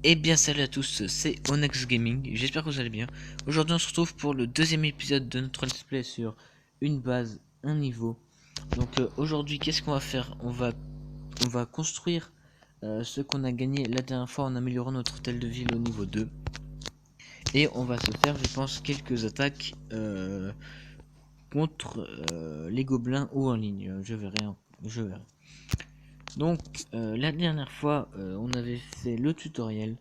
Eh bien salut à tous, c'est Onyx Gaming, j'espère que vous allez bien. Aujourd'hui on se retrouve pour le deuxième épisode de notre let's play sur une base, un niveau. Donc aujourd'hui qu'est-ce qu'on va faire, on va construire ce qu'on a gagné la dernière fois en améliorant notre hôtel de ville au niveau 2. Et on va se faire je pense quelques attaques contre les gobelins ou en ligne, je verrai, je verrai. Donc la dernière fois on avait fait le tutoriel.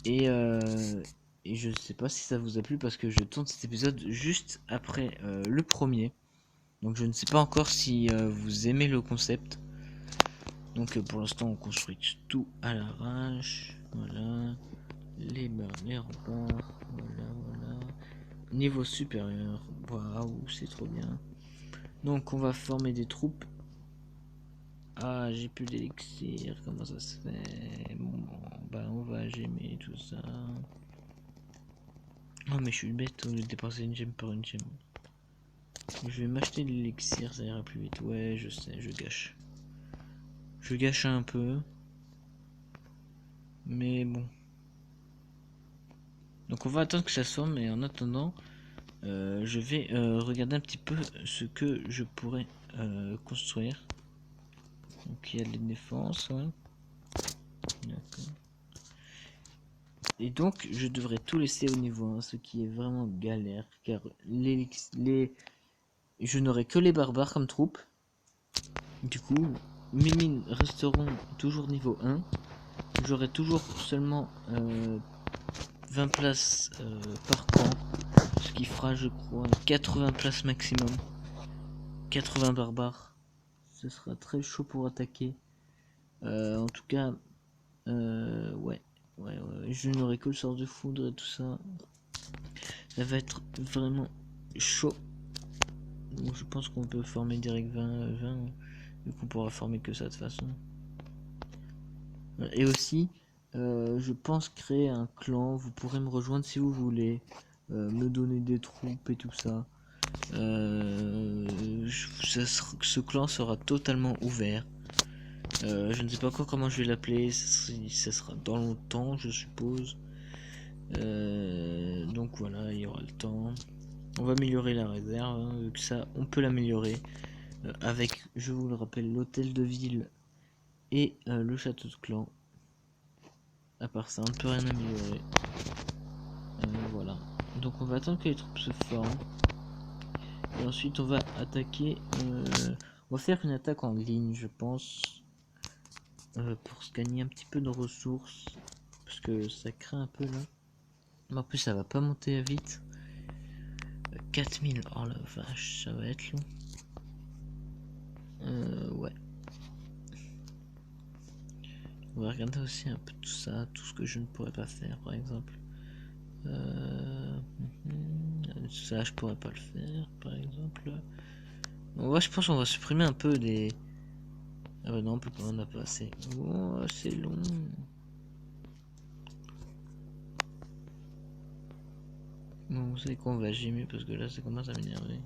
Et, euh, et je sais pas si ça vous a plu parce que je tourne cet épisode juste après le premier. Donc je ne sais pas encore si vous aimez le concept. Donc pour l'instant on construit tout à l'arrache. Voilà. Les remparts. Voilà. Niveau supérieur. Waouh, c'est trop bien. Donc on va former des troupes. Ah, j'ai plus d'élixir. Comment ça se fait? Bon, bah on va gémer tout ça. Oh mais je suis bête au lieu de dépenser une gemme par une gemme. Je vais m'acheter de l'élixir, ça ira plus vite. Ouais, je sais, je gâche. Je gâche un peu. Mais bon. Donc on va attendre que ça se forme et en attendant, je vais regarder un petit peu ce que je pourrais construire. Donc il y a les défenses, ouais. D'accord. Et donc je devrais tout laisser au niveau 1, ce qui est vraiment galère, car je n'aurai que les barbares comme troupe. Du coup, mes mines resteront toujours niveau 1. J'aurai toujours seulement 20 places par camp, ce qui fera je crois 80 places maximum. 80 barbares. Ce sera très chaud pour attaquer. En tout cas, ouais. Je n'aurai que le sort de foudre et tout ça. Ça va être vraiment chaud. Donc je pense qu'on peut former direct 20, vu qu'on pourra former que ça de toute façon. Et aussi, je pense créer un clan. Vous pourrez me rejoindre si vous voulez. Me donner des troupes et tout ça. Ce clan sera totalement ouvert. Je ne sais pas encore comment je vais l'appeler. Ça sera dans longtemps, je suppose. Donc voilà, il y aura le temps. On va améliorer la réserve, hein, vu que ça, on peut l'améliorer avec, je vous le rappelle, l'hôtel de ville et le château de clan. À part ça, on ne peut rien améliorer. Voilà. Donc on va attendre que les troupes se forment. Et ensuite on va attaquer. On va faire une attaque en ligne, je pense. Pour se gagner un petit peu de ressources. Parce que ça craint un peu là. Mais en plus ça va pas monter vite. 4000, oh la vache, ça va être long. Ouais. On va regarder aussi un peu tout ça, tout ce que je ne pourrais pas faire par exemple. Ça je pourrais pas le faire par exemple. Je pense qu'on va supprimer un peu des... Ah bah non, on peut pas, on a pas assez. Oh, c'est long. Bon, vous savez quoi, on va gémer parce que là ça commence à m'énerver.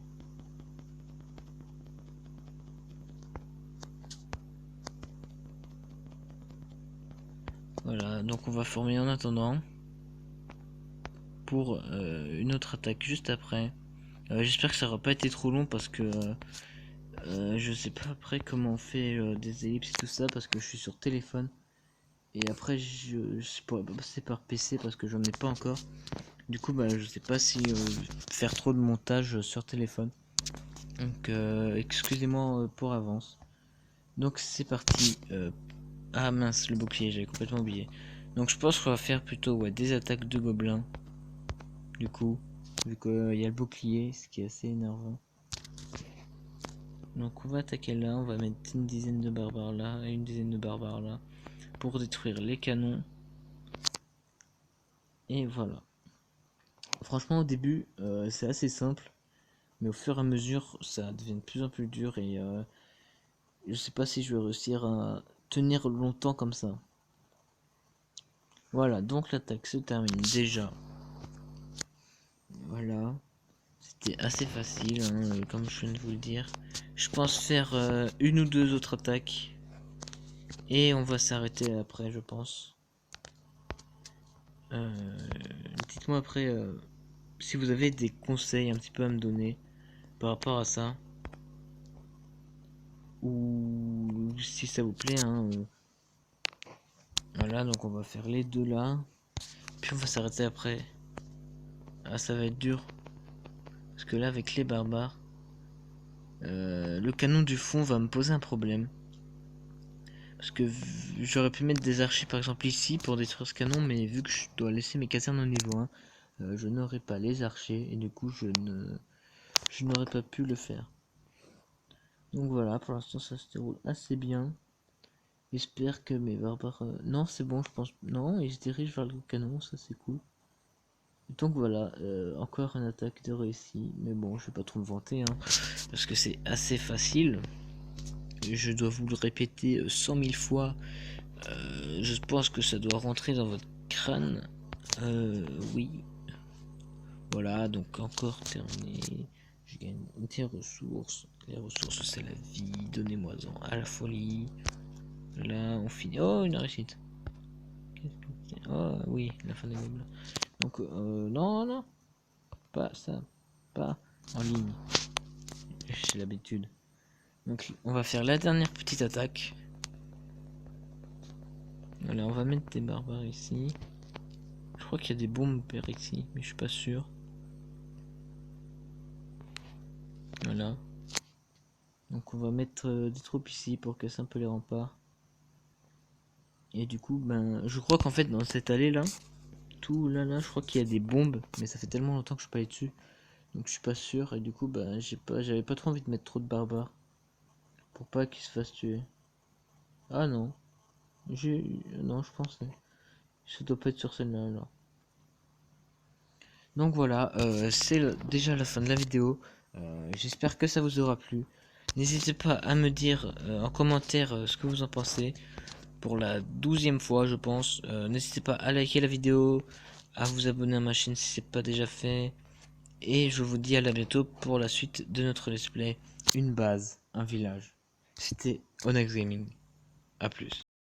Voilà, donc on va former en attendant pour une autre attaque juste après. J'espère que ça aura pas été trop long parce que je sais pas après comment on fait des ellipses et tout ça parce que je suis sur téléphone. Et après je pourrais pas passer par PC parce que j'en ai pas encore. Du coup bah je sais pas si faire trop de montage sur téléphone. Donc excusez-moi pour avance. Donc c'est parti. Ah mince, le bouclier, j'avais complètement oublié. Donc je pense qu'on va faire plutôt des attaques de gobelins. Du coup, vu qu'il y a le bouclier, ce qui est assez énervant. Donc on va attaquer là, on va mettre une dizaine de barbares là et une dizaine de barbares là pour détruire les canons. Et voilà. Franchement au début c'est assez simple, mais au fur et à mesure ça devient de plus en plus dur et je sais pas si je vais réussir à tenir longtemps comme ça. Voilà, donc l'attaque se termine déjà. Voilà, c'était assez facile, hein, comme je viens de vous le dire. Je pense faire une ou deux autres attaques. Et on va s'arrêter après, je pense. Dites-moi après si vous avez des conseils un petit peu à me donner par rapport à ça. Ou si ça vous plaît, hein. Voilà, donc on va faire les deux là. Puis on va s'arrêter après. Ah, ça va être dur. Parce que là, avec les barbares, le canon du fond va me poser un problème. Parce que j'aurais pu mettre des archers par exemple ici pour détruire ce canon, mais vu que je dois laisser mes casernes au niveau 1, je n'aurai pas les archers et du coup je n'aurais pas pu le faire. Donc voilà, pour l'instant ça se déroule assez bien. J'espère que mes barbares... Non, c'est bon, je pense... Non, ils se dirigent vers le canon, ça c'est cool. Donc voilà, encore une attaque de réussi. Mais bon, je vais pas trop me vanter, hein, parce que c'est assez facile. Je dois vous le répéter 100 000 fois. Je pense que ça doit rentrer dans votre crâne. Oui. Voilà, donc encore terminé. Je gagne des ressources. Les ressources, c'est la vie. Donnez-moi-en à la folie. Là, on finit. Oh, une réussite. Oh, oui, la fin des meubles. Donc, non, non. Pas ça. Pas en ligne. J'ai l'habitude. Donc, on va faire la dernière petite attaque. Voilà, on va mettre des barbares ici. Je crois qu'il y a des bombes par ici, mais je suis pas sûr. Voilà. Donc on va mettre des troupes ici pour casser un peu les remparts. Et du coup, ben, je crois qu'en fait dans cette allée là, tout là, je crois qu'il y a des bombes, mais ça fait tellement longtemps que je suis pas allé dessus, donc je suis pas sûr. Et du coup, ben, j'avais pas trop envie de mettre trop de barbares pour pas qu'ils se fassent tuer. Ah non, non, je pensais. Ça doit pas être sur celle-là alors. Donc voilà, c'est déjà la fin de la vidéo. J'espère que ça vous aura plu. N'hésitez pas à me dire en commentaire ce que vous en pensez. Pour la 12e fois, je pense. N'hésitez pas à liker la vidéo, à vous abonner à ma chaîne si c'est pas déjà fait. Et je vous dis à la bientôt pour la suite de notre let's play. Une base, un village. C'était Onax Gaming. A plus.